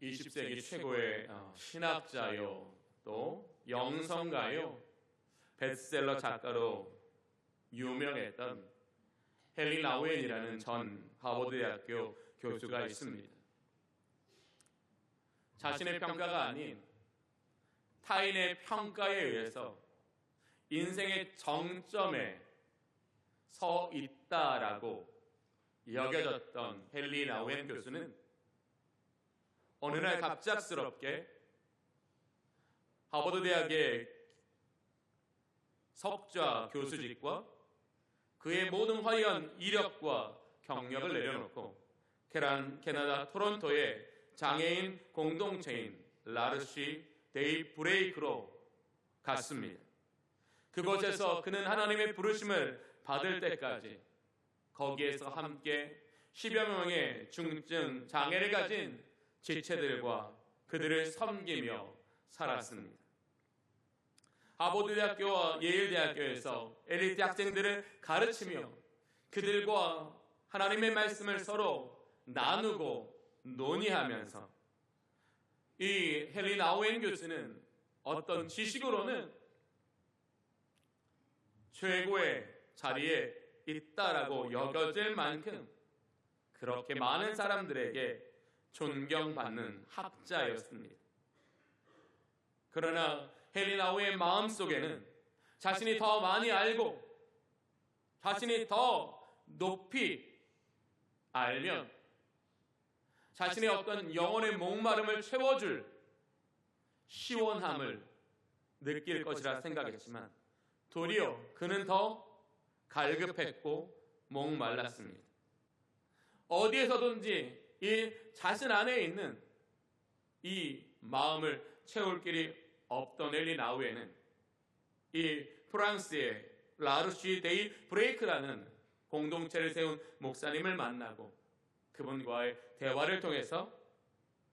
20세기 최고의 신학자요, 또 영성가요, 베스트셀러 작가로 유명했던 헨리 나우엔이라는 전 하버드대학교 교수가 있습니다. 자신의 평가가 아닌 타인의 평가에 의해서 인생의 정점에 서 있다라고 여겨졌던 헨리 나우엔 교수는 어느 날 갑작스럽게 하버드 대학의 석좌 교수직과 그의 모든 화려한 이력과 경력을 내려놓고 캐나다 토론토의 장애인 공동체인 라르시 데이 브레이크로 갔습니다. 그곳에서 그는 하나님의 부르심을 받을 때까지 거기에서 함께 10여 명의 중증 장애를 가진 지체들과 그들을 섬기며 살았습니다. 하버드대학교와 예일대학교에서 엘리트 학생들을 가르치며 그들과 하나님의 말씀을 서로 나누고 논의하면서 이 헨리 나우엔 교수는 어떤 지식으로는 최고의 자리에 있다라고 여겨질 만큼 그렇게 많은 사람들에게 존경받는 학자였습니다. 그러나 헨리 나우엔의 마음속에는 자신이 더 많이 알고 자신이 더 높이 알면 자신의 어떤 영혼의 목마름을 채워줄 시원함을 느낄 것이라 생각했지만 도리어 그는 더 갈급했고 목말랐습니다. 어디에서든지 이 자신 안에 있는 이 마음을 채울 길이 없던 헨리 나우엔은 이 프랑스의 라르시 데이 브레이크라는 공동체를 세운 목사님을 만나고 그분과의 대화를 통해서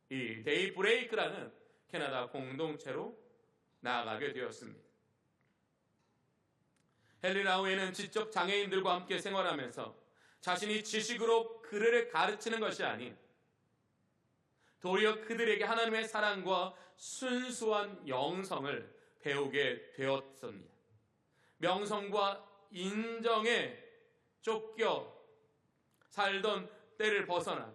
이 데이 브레이크라는 캐나다 공동체로 나아가게 되었습니다. 헨리 나우엔은 지적 장애인들과 함께 생활하면서 자신이 지식으로 그들을 가르치는 것이 아닌 도리어 그들에게 하나님의 사랑과 순수한 영성을 배우게 되었습니다. 명성과 인정에 쫓겨 살던 때를 벗어나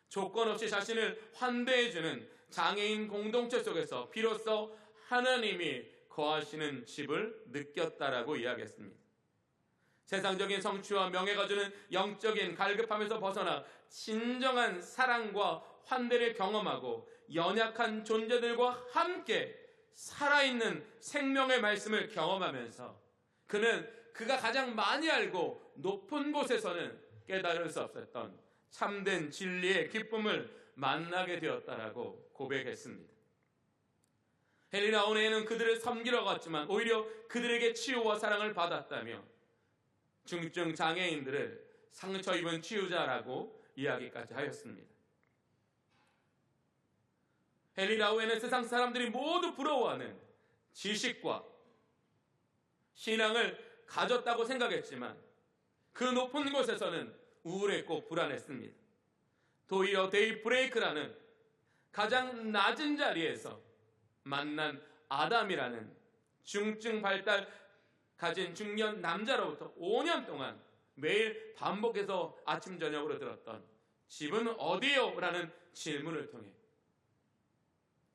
조건 없이 자신을 환대해주는 장애인 공동체 속에서 비로소 하나님이 거하시는 집을 느꼈다라고 이야기했습니다. 세상적인 성취와 명예가 주는 영적인 갈급함에서 벗어나 진정한 사랑과 환대를 경험하고 연약한 존재들과 함께 살아있는 생명의 말씀을 경험하면서 그는 그가 가장 많이 알고 높은 곳에서는 깨달을 수 없었던 참된 진리의 기쁨을 만나게 되었다라고 고백했습니다. 헨리 나우엔은 그들을 섬기러 갔지만 오히려 그들에게 치유와 사랑을 받았다며 중증 장애인들을 상처 입은 치유자라고 이야기까지 하였습니다. 헨리 나우엔은 세상 사람들이 모두 부러워하는 지식과 신앙을 가졌다고 생각했지만 그 높은 곳에서는 우울했고 불안했습니다. 도리어 데이 브레이크라는 가장 낮은 자리에서 만난 아담이라는 중증 발달 가진 중년 남자로부터 5년 동안 매일 반복해서 아침 저녁으로 들었던 집은 어디요? 라는 질문을 통해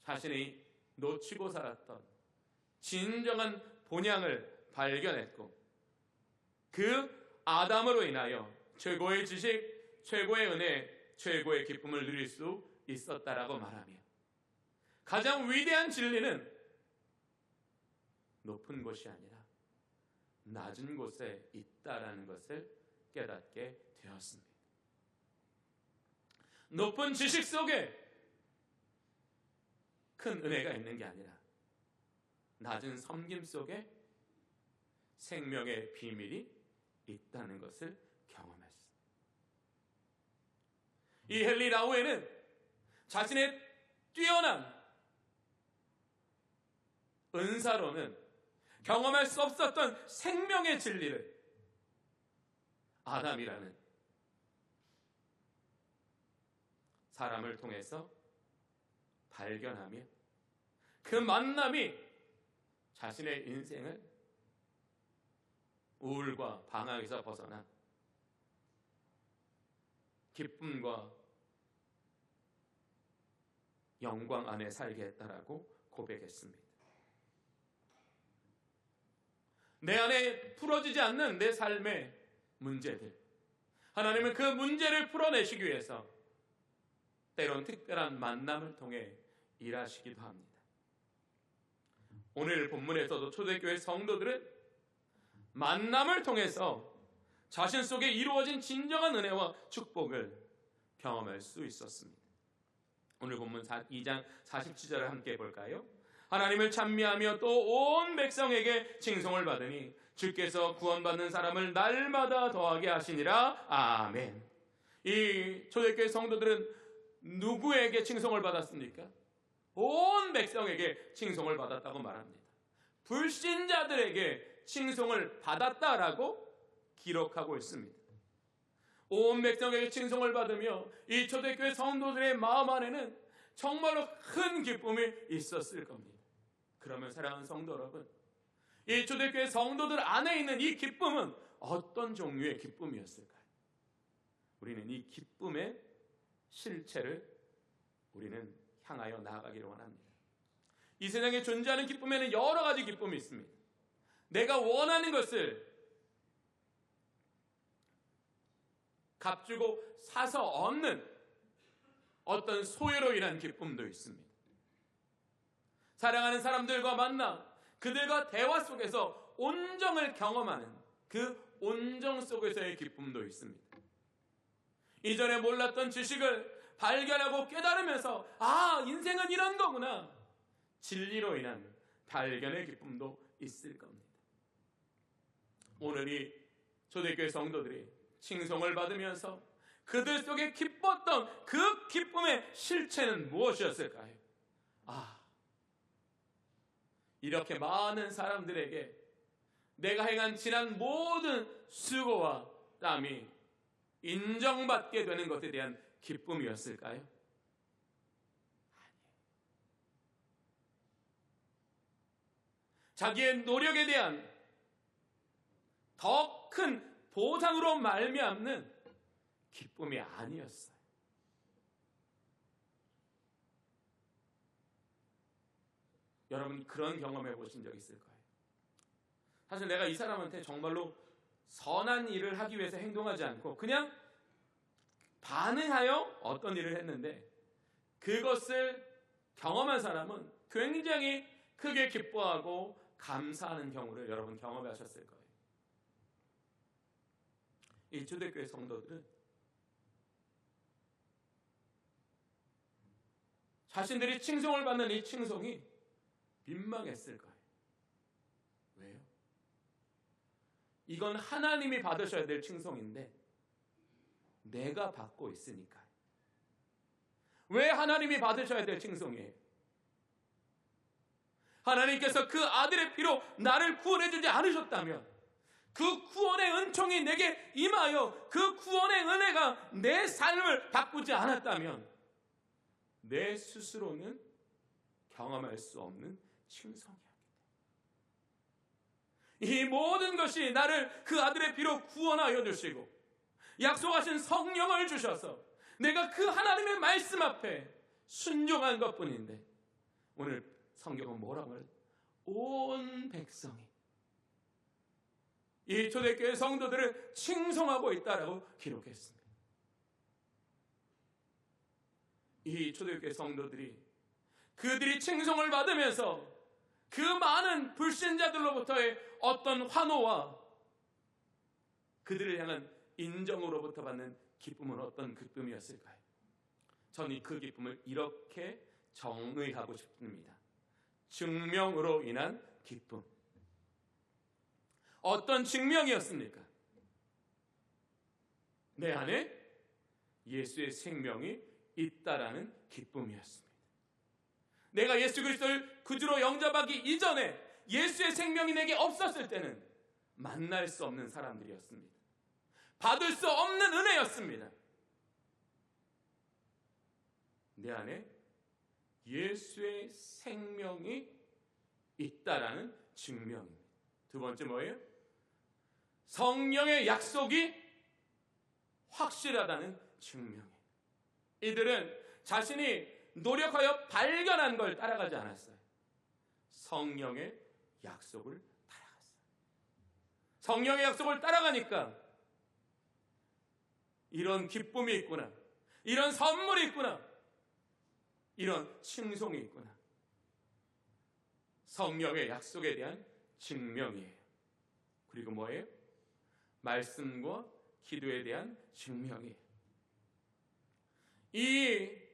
자신이 놓치고 살았던 진정한 본향을 발견했고 그 아담으로 인하여 최고의 지식, 최고의 은혜, 최고의 기쁨을 누릴 수 있었다라고 말하며 가장 위대한 진리는 높은 곳이 아니라 낮은 곳에 있다라는 것을 깨닫게 되었습니다. 높은 지식 속에 큰 은혜가 있는 게 아니라 낮은 섬김 속에 생명의 비밀이 있다는 것을 경험했습니다. 이 헨리 나우엔은 자신의 뛰어난 은사로는 경험할 수 없었던 생명의 진리를 아담이라는 사람을 통해서 발견하며 그 만남이 자신의 인생을 우울과 방황에서 벗어나 기쁨과 영광 안에 살게 했다라고 고백했습니다. 내 안에 풀어지지 않는 내 삶의 문제들, 하나님은 그 문제를 풀어내시기 위해서 때론 특별한 만남을 통해 일하시기도 합니다. 오늘 본문에서도 초대교회 성도들은 만남을 통해서 자신 속에 이루어진 진정한 은혜와 축복을 경험할 수 있었습니다. 오늘 본문 2장 47절을 함께 볼까요? 하나님을 찬미하며 또 온 백성에게 칭송을 받으니 주께서 구원받는 사람을 날마다 더하게 하시니라. 아멘. 이 초대교회 성도들은 누구에게 칭송을 받았습니까? 온 백성에게 칭송을 받았다고 말합니다. 불신자들에게 칭송을 받았다라고 기록하고 있습니다. 온 백성에게 칭송을 받으며 이 초대교회 성도들의 마음 안에는 정말로 큰 기쁨이 있었을 겁니다. 그러면 사랑하는 성도 여러분, 이 초대교회 성도들 안에 있는 이 기쁨은 어떤 종류의 기쁨이었을까요? 우리는 이 기쁨의 실체를 우리는 향하여 나아가기를 원합니다. 이 세상에 존재하는 기쁨에는 여러 가지 기쁨이 있습니다. 내가 원하는 것을 값주고 사서 얻는 어떤 소유로 인한 기쁨도 있습니다. 사랑하는 사람들과 만나 그들과 대화 속에서 온정을 경험하는 그 온정 속에서의 기쁨도 있습니다. 이전에 몰랐던 지식을 발견하고 깨달으면서 인생은 이런 거구나, 진리로 인한 발견의 기쁨도 있을 겁니다. 오늘 이 초대교회 성도들이 칭송을 받으면서 그들 속에 기뻤던 그 기쁨의 실체는 무엇이었을까요? 이렇게 많은 사람들에게 내가 행한 지난 모든 수고와 땀이 인정받게 되는 것에 대한 기쁨이었을까요? 아니에요. 자기의 노력에 대한 더 큰 보상으로 말미암는 기쁨이 아니었어요. 여러분 그런 경험해 보신 적 있을까요? 사실 내가 이 사람한테 정말로 선한 일을 하기 위해서 행동하지 않고 그냥 반응하여 어떤 일을 했는데 그것을 경험한 사람은 굉장히 크게 기뻐하고 감사하는 경우를 여러분 경험하셨을 거예요. 이 초대교회 성도들은 자신들이 칭송을 받는 이 칭송이 민망했을 거예요. 왜요? 이건 하나님이 받으셔야 될 칭송인데 내가 받고 있으니까. 왜 하나님이 받으셔야 될 칭송이에요? 하나님께서 그 아들의 피로 나를 구원해 주지 않으셨다면, 그 구원의 은총이 내게 임하여 그 구원의 은혜가 내 삶을 바꾸지 않았다면 내 스스로는 경험할 수 없는 칭송이야. 이 모든 것이 나를 그 아들의 피로 구원하여 주시고 약속하신 성령을 주셔서 내가 그 하나님의 말씀 앞에 순종한 것뿐인데, 오늘 성경은 뭐라고 해요? 온 백성이 이 초대교회 성도들을 칭송하고 있다라고 기록했습니다. 이 초대교회 성도들이 그들이 칭송을 받으면서 그 많은 불신자들로부터의 어떤 환호와 그들을 향한 인정으로부터 받는 기쁨은 어떤 기쁨이었을까요? 저는 그 기쁨을 이렇게 정의하고 싶습니다. 증명으로 인한 기쁨. 어떤 증명이었습니까? 내 안에 예수의 생명이 있다라는 기쁨이었습니다. 내가 예수 그리스도를 구주로 영접하기 이전에 예수의 생명이 내게 없었을 때는 만날 수 없는 사람들이었습니다. 받을 수 없는 은혜였습니다. 내 안에 예수의 생명이 있다라는 증명입니다. 두 번째 뭐예요? 성령의 약속이 확실하다는 증명이에요. 이들은 자신이 노력하여 발견한 걸 따라가지 않았어요. 성령의 약속을 따라갔어요. 성령의 약속을 따라가니까 이런 기쁨이 있구나, 이런 선물이 있구나, 이런 칭송이 있구나. 성령의 약속에 대한 증명이에요. 그리고 뭐예요? 말씀과 기도에 대한 증명이에요. 이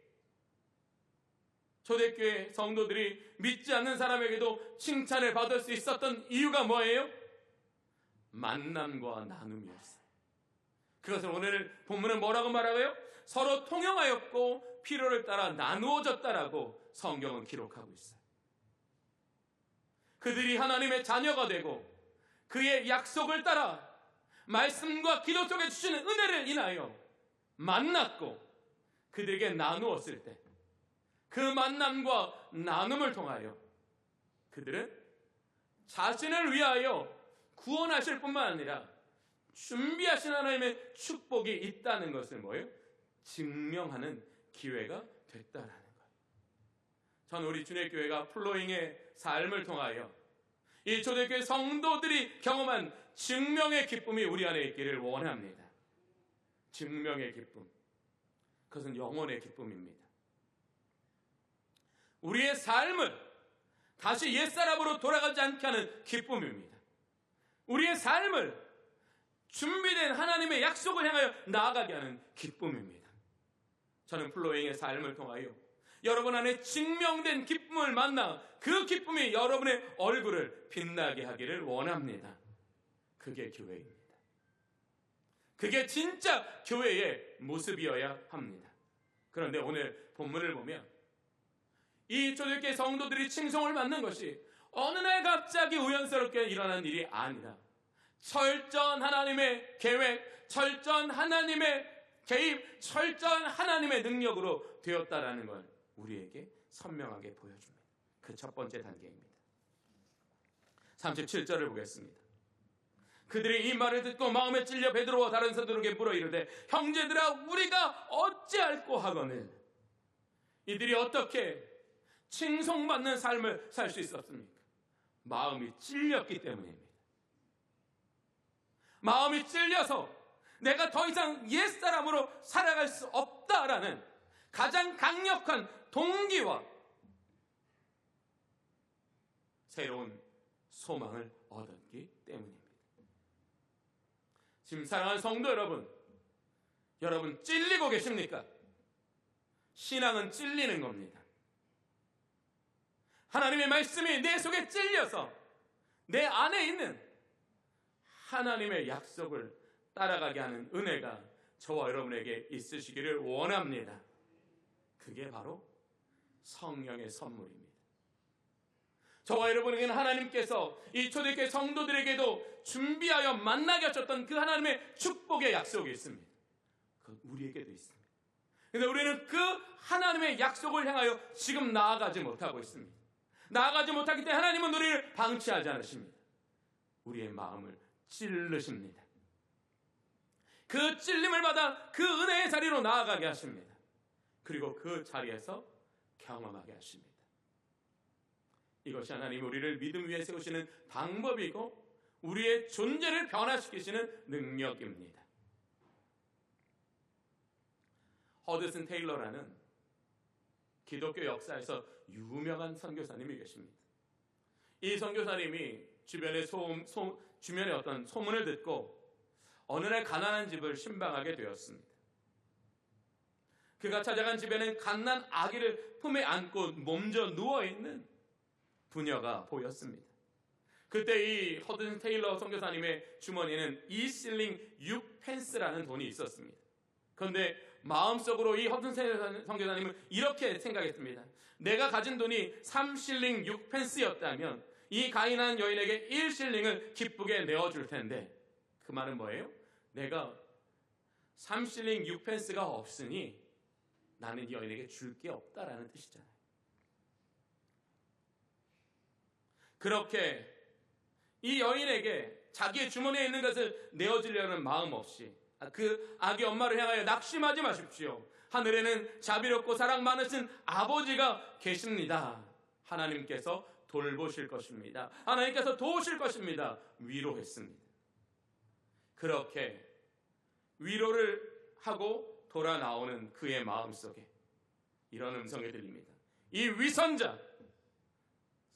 초대교회 성도들이 믿지 않는 사람에게도 칭찬을 받을 수 있었던 이유가 뭐예요? 만남과 나눔이었어요. 그것을 오늘 본문은 뭐라고 말하고요? 서로 통용하였고 필요를 따라 나누어졌다라고 성경은 기록하고 있어요. 그들이 하나님의 자녀가 되고 그의 약속을 따라 말씀과 기도 속에 주시는 은혜를 인하여 만났고 그들에게 나누었을 때 그 만남과 나눔을 통하여 그들은 자신을 위하여 구원하실 뿐만 아니라 준비하신 하나님의 축복이 있다는 것을 뭐예요? 증명하는 기회가 됐다라는 거예요. 저는 우리 주님교회가 플로잉의 삶을 통하여 이 초대교회 성도들이 경험한 증명의 기쁨이 우리 안에 있기를 원합니다. 증명의 기쁨, 그것은 영혼의 기쁨입니다. 우리의 삶을 다시 옛사람으로 돌아가지 않게 하는 기쁨입니다. 우리의 삶을 준비된 하나님의 약속을 향하여 나아가게 하는 기쁨입니다. 저는 플로잉의 삶을 통하여 여러분 안에 증명된 기쁨을 만나 그 기쁨이 여러분의 얼굴을 빛나게 하기를 원합니다. 그게 교회입니다. 그게 진짜 교회의 모습이어야 합니다. 그런데 오늘 본문을 보면 이 초대교회 성도들이 칭송을 받는 것이 어느 날 갑자기 우연스럽게 일어난 일이 아니라 철저한 하나님의 계획, 철저한 하나님의 개입, 철저한 하나님의 능력으로 되었다라는 걸 우리에게 선명하게 보여줍니다. 그 첫 번째 단계입니다. 37절을 보겠습니다. 그들이 이 말을 듣고 마음에 찔려 베드로와 다른 사도에게 물어 이르되 형제들아 우리가 어찌할꼬 하거늘. 이들이 어떻게 칭송받는 삶을 살 수 있었습니까? 마음이 찔렸기 때문입니다. 마음이 찔려서 내가 더 이상 옛사람으로 살아갈 수 없다라는 가장 강력한 동기와 새로운 소망을 얻었기 때문입니다. 지금 사랑하는 성도 여러분, 여러분 찔리고 계십니까? 신앙은 찔리는 겁니다. 하나님의 말씀이 내 속에 찔려서 내 안에 있는 하나님의 약속을 따라가게 하는 은혜가 저와 여러분에게 있으시기를 원합니다. 그게 바로 성령의 선물입니다. 저와 여러분에게는 하나님께서 이 초대교회 성도들에게도 준비하여 만나게 하셨던 그 하나님의 축복의 약속이 있습니다. 그 우리에게도 있습니다. 그런데 우리는 그 하나님의 약속을 향하여 지금 나아가지 못하고 있습니다. 나아가지 못하기 때문에 하나님은 우리를 방치하지 않으십니다. 우리의 마음을 찔르십니다. 그 찔림을 받아 그 은혜의 자리로 나아가게 하십니다. 그리고 그 자리에서 경험하게 하십니다. 이것이 하나님이 우리를 믿음 위에 세우시는 방법이고 우리의 존재를 변화시키시는 능력입니다. 허드슨 테일러라는 기독교 역사에서 유명한 선교사님이 계십니다. 이 선교사님이 주변의 어떤 소문을 듣고 어느 날 가난한 집을 신방하게 되었습니다. 그가 찾아간 집에는 갓난 아기를 품에 안고 몸져 누워있는 부녀가 보였습니다. 그때 이 허든 테일러 선교사님의 주머니에는 2실링 6펜스라는 돈이 있었습니다. 그런데 마음속으로 이 허든 선교사님은 이렇게 생각했습니다. 내가 가진 돈이 3실링 6펜스였다면 이 가인한 여인에게 1실링을 기쁘게 내어줄 텐데, 그 말은 뭐예요? 내가 3실링 6펜스가 없으니 나는 이 여인에게 줄 게 없다라는 뜻이잖아요. 그렇게 이 여인에게 자기의 주머니에 있는 것을 내어주려는 마음 없이 그 아기 엄마를 향하여 낙심하지 마십시오. 하늘에는 자비롭고 사랑 많으신 아버지가 계십니다. 하나님께서 돌보실 것입니다. 하나님께서 도우실 것입니다. 위로했습니다. 그렇게 위로를 하고 돌아 나오는 그의 마음속에 이런 음성이 들립니다. 이 위선자,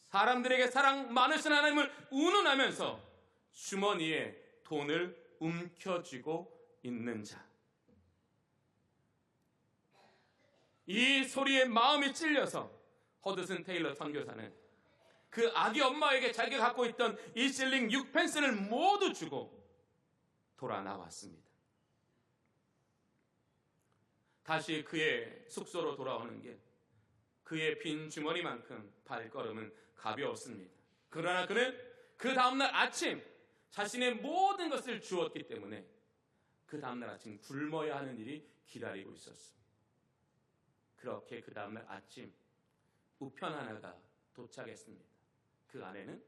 사람들에게 사랑 많으신 하나님을 운운하면서 주머니에 돈을 움켜쥐고 있는 자. 이 소리에 마음이 찔려서 허드슨 테일러 선교사는 그 아기 엄마에게 자기가 갖고 있던 1실링 6펜스를 모두 주고 돌아 나왔습니다. 다시 그의 숙소로 돌아오는 길, 그의 빈 주머니만큼 발걸음은 가벼웠습니다. 그러나 그는 그 다음날 아침 자신의 모든 것을 주었기 때문에 그 다음날 아침 굶어야 하는 일이 기다리고 있었습니다. 그렇게 그 다음날 아침 우편 하나가 도착했습니다. 그 안에는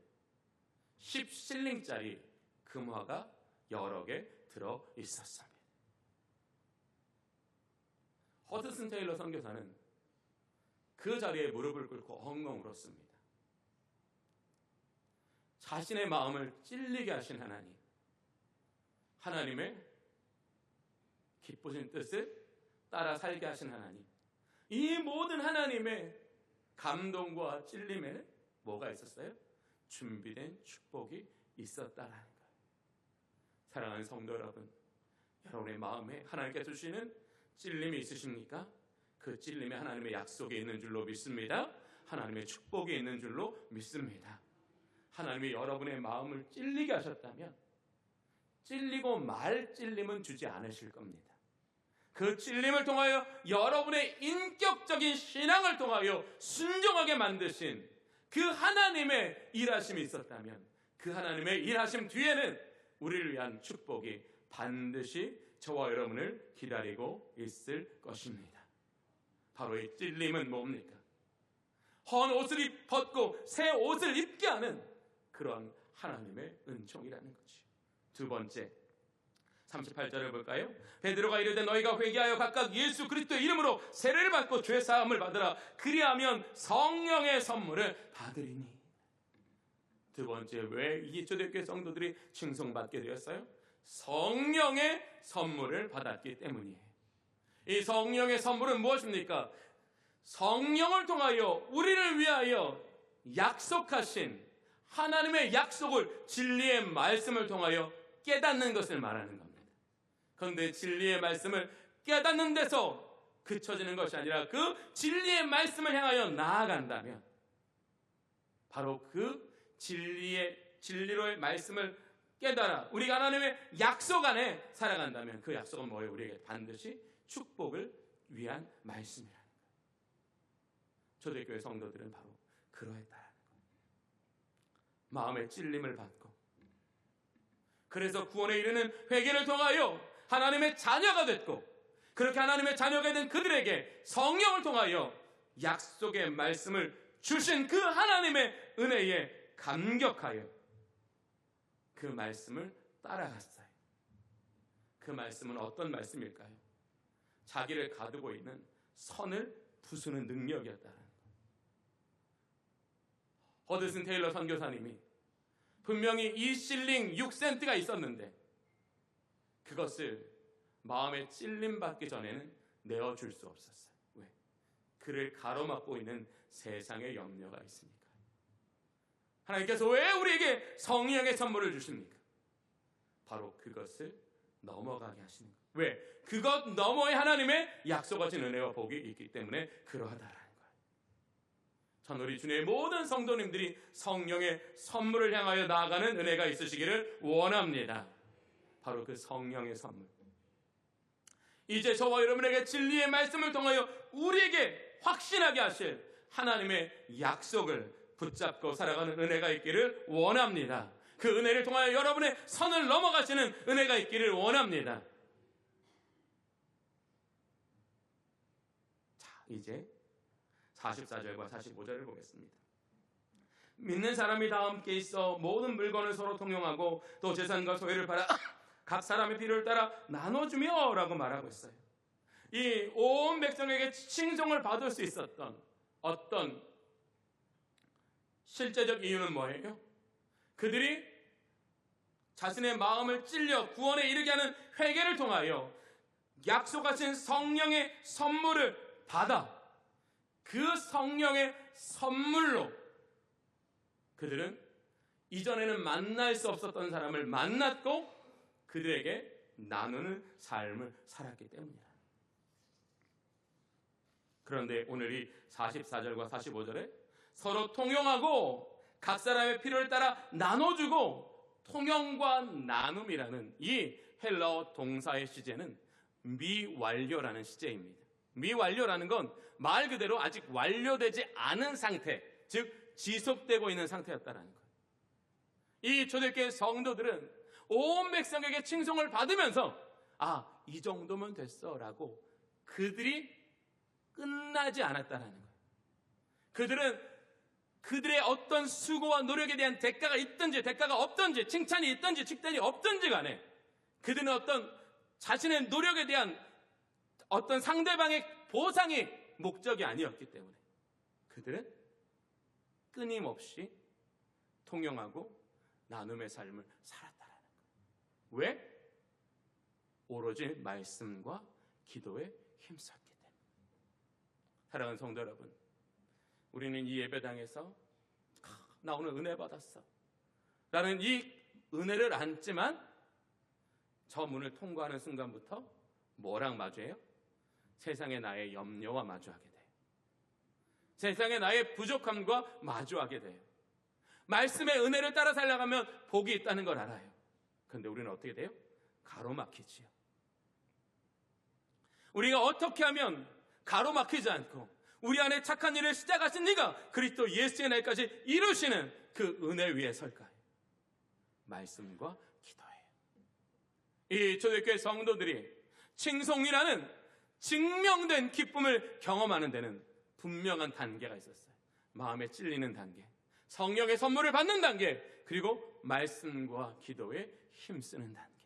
10실링짜리 금화가 여러 개 들어 있었습니다. 허드슨 테일러 선교사는 그 자리에 무릎을 꿇고 엉엉 울었습니다. 자신의 마음을 찔리게 하신 하나님, 하나님의 기쁘신 뜻을 따라 살게 하신 하나님, 이 모든 하나님의 감동과 찔림에는 뭐가 있었어요? 준비된 축복이 있었다라는 거예요. 사랑하는 성도 여러분, 여러분의 마음에 하나님께서 주시는 찔림이 있으십니까? 그 찔림에 하나님의 약속이 있는 줄로 믿습니다. 하나님의 축복이 있는 줄로 믿습니다. 하나님이 여러분의 마음을 찔리게 하셨다면 찔리고 말 찔림은 주지 않으실 겁니다. 그 찔림을 통하여 여러분의 인격적인 신앙을 통하여 순종하게 만드신 그 하나님의 일하심이 있었다면 그 하나님의 일하심 뒤에는 우리를 위한 축복이 반드시 저와 여러분을 기다리고 있을 것입니다. 바로 이 찔림은 뭡니까? 헌 옷을 벗고 새 옷을 입게 하는 그런 하나님의 은총이라는 거죠. 두 번째, 38절을 볼까요? 베드로가 이르되 너희가 회개하여 각각 예수 그리스도의 이름으로 세례를 받고 죄 사함을 받으라. 그리하면 성령의 선물을 받으리니. 두 번째, 왜 이 초대교회 성도들이 칭송받게 되었어요? 성령의 선물을 받았기 때문이에요. 이 성령의 선물은 무엇입니까? 성령을 통하여 우리를 위하여 약속하신 하나님의 약속을 진리의 말씀을 통하여 깨닫는 것을 말하는 겁니다. 그런데 진리의 말씀을 깨닫는 데서 그쳐지는 것이 아니라 그 진리의 말씀을 향하여 나아간다면 바로 그 진리로의 말씀을 깨달아 우리가 하나님의 약속 안에 살아간다면 그 약속은 뭐예요? 우리에게 반드시 축복을 위한 말씀이라는 거예요. 초대교회 성도들은 바로 그러했다라는 거예요. 마음의 찔림을 받고 그래서 구원에 이르는 회개를 통하여 하나님의 자녀가 됐고 그렇게 하나님의 자녀가 된 그들에게 성령을 통하여 약속의 말씀을 주신 그 하나님의 은혜에 감격하여 그 말씀을 따라갔어요. 그 말씀은 어떤 말씀일까요? 자기를 가두고 있는 선을 부수는 능력이었다는 거예요. 허드슨 테일러 선교사님이 분명히 2실링 6센트가 있었는데 그것을 마음에 찔림받기 전에는 내어줄 수 없었어요. 왜? 그를 가로막고 있는 세상의 염려가 있으니까. 하나님께서 왜 우리에게 성령의 선물을 주십니까? 바로 그것을 넘어가게 하시는 거예요. 왜? 그것 너머에 하나님의 약속하신 은혜와 복이 있기 때문에 그러하다라는 거예요. 전 우리 주님의 모든 성도님들이 성령의 선물을 향하여 나아가는 은혜가 있으시기를 원합니다. 바로 그 성령의 선물. 이제 저와 여러분에게 진리의 말씀을 통하여 우리에게 확신하게 하실 하나님의 약속을 붙잡고 살아가는 은혜가 있기를 원합니다. 그 은혜를 통하여 여러분의 선을 넘어가시는 은혜가 있기를 원합니다. 자, 이제 44절과 45절을 보겠습니다. 믿는 사람이 다 함께 있어 모든 물건을 서로 통용하고 또 재산과 소유를 팔아 각 사람의 필요를 따라 나눠주며 라고 말하고 있어요. 이 온 백성에게 칭송을 받을 수 있었던 어떤 실제적 이유는 뭐예요? 그들이 자신의 마음을 찔려 구원에 이르게 하는 회개를 통하여 약속하신 성령의 선물을 받아 그 성령의 선물로 그들은 이전에는 만날 수 없었던 사람을 만났고 그들에게 나누는 삶을 살았기 때문이다. 그런데 오늘 이 44절과 45절에 서로 통용하고 각 사람의 필요를 따라 나눠주고 통용과 나눔이라는 이 헬라어 동사의 시제는 미완료라는 시제입니다. 미완료라는 건 말 그대로 아직 완료되지 않은 상태, 즉 지속되고 있는 상태였다라는 거예요. 이 초대교회 성도들은 온 백성에게 칭송을 받으면서 이 정도면 됐어라고 그들이 끝나지 않았다라는 거예요. 그들은 그들의 어떤 수고와 노력에 대한 대가가 있든지 대가가 없든지 칭찬이 있든지 칭찬이 없든지 간에 그들은 어떤 자신의 노력에 대한 어떤 상대방의 보상이 목적이 아니었기 때문에 그들은 끊임없이 통용하고 나눔의 삶을 살았다라는 거예요. 왜? 오로지 말씀과 기도에 힘썼기 때문에. 사랑하는 성도 여러분, 우리는 이 예배당에서 나 오늘 은혜 받았어 라는 이 은혜를 안지만 저 문을 통과하는 순간부터 뭐랑 마주해요? 세상의 나의 염려와 마주하게 돼요. 세상의 나의 부족함과 마주하게 돼요. 말씀의 은혜를 따라 살아가면 복이 있다는 걸 알아요. 그런데 우리는 어떻게 돼요? 가로막히지요. 우리가 어떻게 하면 가로막히지 않고 우리 안에 착한 일을 시작하신 네가 그리스도 예수의 날까지 이루시는 그 은혜 위에 설까요? 말씀과 기도예요. 이 초대교회 성도들이 칭송이라는 증명된 기쁨을 경험하는 데는 분명한 단계가 있었어요. 마음에 찔리는 단계, 성령의 선물을 받는 단계, 그리고 말씀과 기도에 힘쓰는 단계.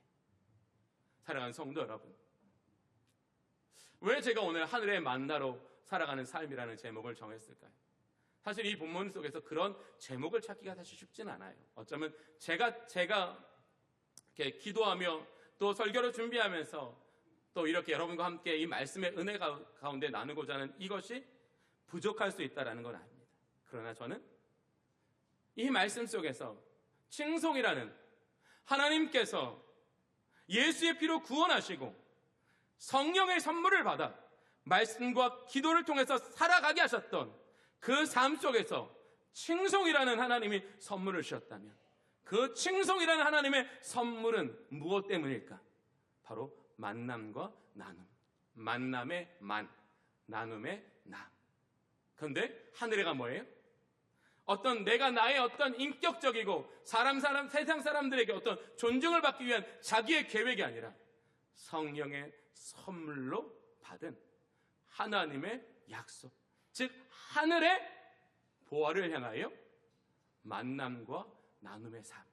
사랑하는 성도 여러분, 왜 제가 오늘 하늘의 만나로 살아가는 삶이라는 제목을 정했을까요? 사실 이 본문 속에서 그런 제목을 찾기가 사실 쉽진 않아요. 어쩌면 제가 이렇게 기도하며 또 설교를 준비하면서 또 이렇게 여러분과 함께 이 말씀의 은혜 가운데 나누고자 하는 이것이 부족할 수 있다는 건 아닙니다. 그러나 저는 이 말씀 속에서 칭송이라는 하나님께서 예수의 피로 구원하시고 성령의 선물을 받아 말씀과 기도를 통해서 살아가게 하셨던 그 삶 속에서 칭송이라는 하나님이 선물을 주셨다면 그 칭송이라는 하나님의 선물은 무엇 때문일까? 바로 만남과 나눔. 만남의 만, 나눔의 나. 그런데 하늘에가 뭐예요? 어떤 내가 나의 어떤 인격적이고 세상 사람들에게 어떤 존중을 받기 위한 자기의 계획이 아니라 성령의 선물로 받은 하나님의 약속, 즉 하늘의 보화를 향하여 만남과 나눔의 삶.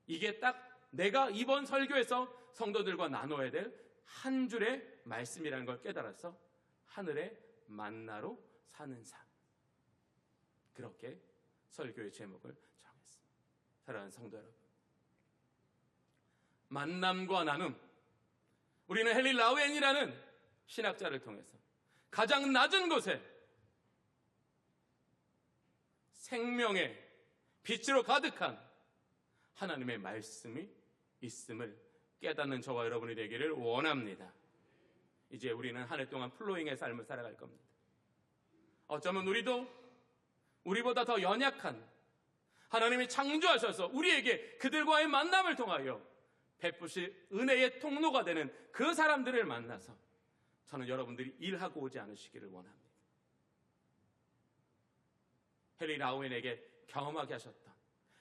이게 딱 내가 이번 설교에서 성도들과 나눠야 될 한 줄의 말씀이라는 걸 깨달아서 하늘의 만나로 사는 삶. 그렇게 설교의 제목을 정했습니다. 사랑하는 성도 여러분, 만남과 나눔, 우리는 헨리 라우엔이라는 신학자를 통해서 가장 낮은 곳에 생명의 빛으로 가득한 하나님의 말씀이 있음을 깨닫는 저와 여러분이 되기를 원합니다. 이제 우리는 한 해 동안 플로잉의 삶을 살아갈 겁니다. 어쩌면 우리보다 더 연약한 하나님이 창조하셔서 우리에게 그들과의 만남을 통하여 베푸실 은혜의 통로가 되는 그 사람들을 만나서 저는 여러분들이 일하고 오지 않으시기를 원합니다. 헨리 라우엔에게 경험하게 하셨던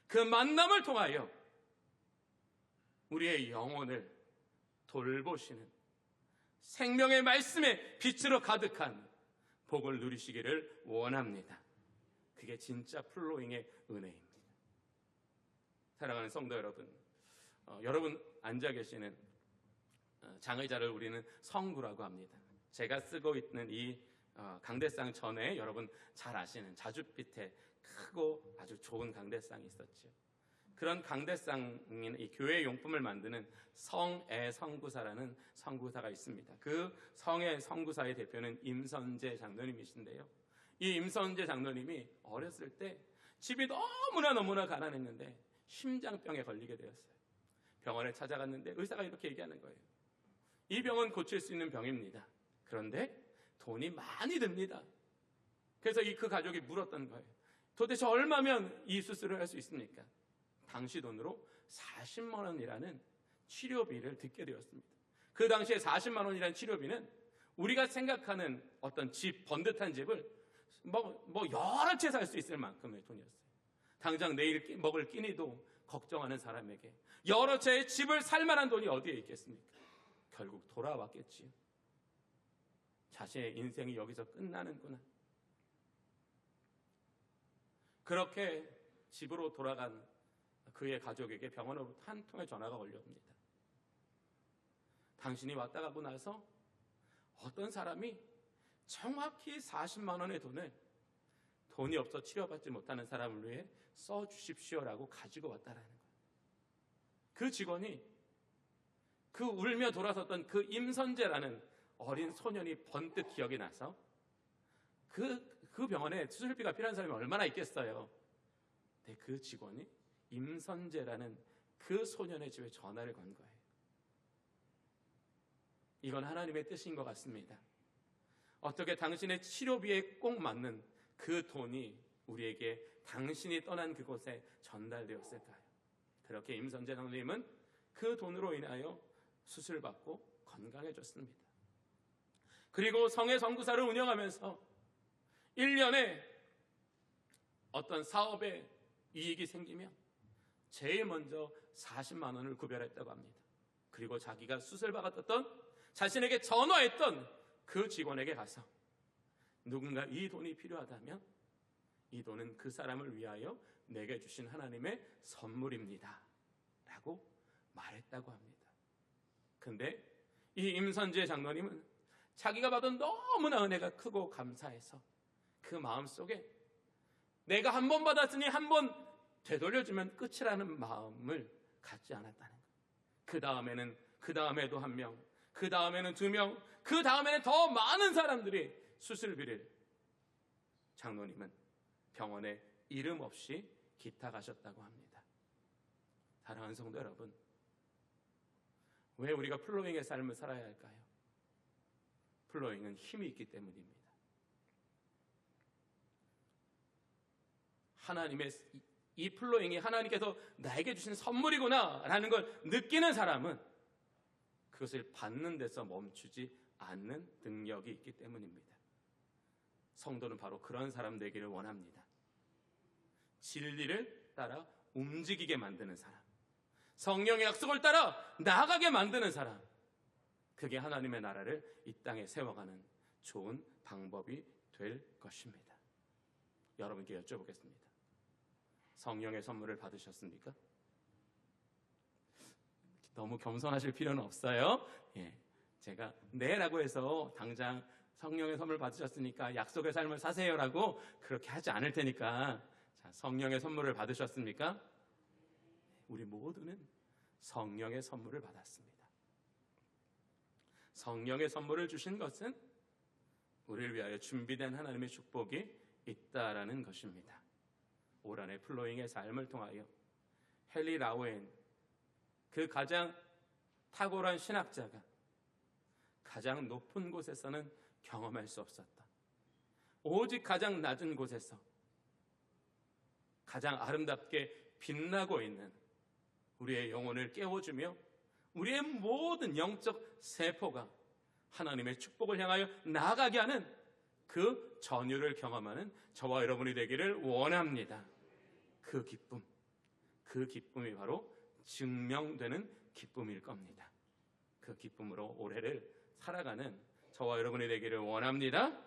그 만남을 통하여 우리의 영혼을 돌보시는 생명의 말씀의 빛으로 가득한 복을 누리시기를 원합니다. 그게 진짜 플로잉의 은혜입니다. 사랑하는 성도 여러분, 여러분 앉아 계시는 장의자를 우리는 성구라고 합니다. 제가 쓰고 있는 이 강대상 전에 여러분 잘 아시는 자줏빛에 크고 아주 좋은 강대상이 있었죠. 그런 강대상인 이 교회 용품을 만드는 성애 성구사라는 성구사가 있습니다. 그 성애 성구사의 대표는 임선재 장로님이신데요. 이 임선재 장로님이 어렸을 때 집이 너무나 가난했는데 심장병에 걸리게 되었어요. 병원에 찾아갔는데 의사가 이렇게 얘기하는 거예요. 이 병은 고칠 수 있는 병입니다. 그런데 돈이 많이 듭니다. 그래서 그 가족이 물었던 거예요. 도대체 얼마면 이 수술을 할 수 있습니까? 당시 돈으로 40만 원이라는 치료비를 듣게 되었습니다. 그 당시에 40만 원이라는 치료비는 우리가 생각하는 어떤 집, 번듯한 집을 여러 채 살 수 있을 만큼의 돈이었어요. 당장 내일 먹을 끼니도 걱정하는 사람에게 여러 채의 집을 살 만한 돈이 어디에 있겠습니까? 결국 돌아왔겠지요. 자신의 인생이 여기서 끝나는구나. 그렇게 집으로 돌아간 그의 가족에게 병원으로부터 한 통의 전화가 걸려옵니다. 당신이 왔다 가고 나서 어떤 사람이 정확히 40만 원의 돈을 돈이 없어 치료받지 못하는 사람을 위해 써주십시오라고 가지고 왔다라는 거예요. 그 직원이 그 울며 돌아섰던 그 임선재라는 어린 소년이 번뜩 기억이 나서 그 병원에 수술비가 필요한 사람이 얼마나 있겠어요. 근데 그 직원이 임선재라는 그 소년의 집에 전화를 건 거예요. 이건 하나님의 뜻인 것 같습니다. 어떻게 당신의 치료비에 꼭 맞는 그 돈이 우리에게 당신이 떠난 그곳에 전달되었을까요? 그렇게 임선재 장로님은 그 돈으로 인하여 수술받고 건강해졌습니다. 그리고 성애 선구사를 운영하면서 1년에 어떤 사업에 이익이 생기면 제일 먼저 40만 원을 구별했다고 합니다. 그리고 자기가 수술받았던 자신에게 전화했던 그 직원에게 가서 누군가 이 돈이 필요하다면 이 돈은 그 사람을 위하여 내게 주신 하나님의 선물입니다 라고 말했다고 합니다. 근데 이 임선재 장로님은 자기가 받은 너무나 은혜가 크고 감사해서 그 마음속에 내가 한 번 받았으니 한 번 되돌려주면 끝이라는 마음을 갖지 않았다는 거예요. 그 다음에는 그 다음에도 한 명, 그 다음에는 2명, 그 다음에는 더 많은 사람들이 수술비를 장로님은 병원에 이름 없이 기탁하셨다고 합니다. 사랑하는 성도 여러분, 왜 우리가 플로잉의 삶을 살아야 할까요? 플로잉은 힘이 있기 때문입니다. 하나님의 이 플로잉이 하나님께서 나에게 주신 선물이구나 라는 걸 느끼는 사람은 그것을 받는 데서 멈추지 않는 능력이 있기 때문입니다. 성도는 바로 그런 사람 되기를 원합니다. 진리를 따라 움직이게 만드는 사람, 성령의 약속을 따라 나아가게 만드는 사람, 그게 하나님의 나라를 이 땅에 세워가는 좋은 방법이 될 것입니다. 여러분께 여쭤보겠습니다. 성령의 선물을 받으셨습니까? 너무 겸손하실 필요는 없어요. 제가 네라고 해서 당장 성령의 선물 받으셨으니까 약속의 삶을 사세요라고 그렇게 하지 않을 테니까, 자, 성령의 선물을 받으셨습니까? 우리 모두는 성령의 선물을 받았습니다. 성령의 선물을 주신 것은 우리를 위하여 준비된 하나님의 축복이 있다라는 것입니다. 올 한해 플로잉의 삶을 통하여 헨리 라우엔, 그 가장 탁월한 신학자가 가장 높은 곳에서는 경험할 수 없었다. 오직 가장 낮은 곳에서 가장 아름답게 빛나고 있는 우리의 영혼을 깨워주며 우리의 모든 영적 세포가 하나님의 축복을 향하여 나아가게 하는 그 전율을 경험하는 저와 여러분이 되기를 원합니다. 그 기쁨이 바로 증명되는 기쁨일 겁니다. 그 기쁨으로 올해를 살아가는 저와 여러분이 되기를 원합니다.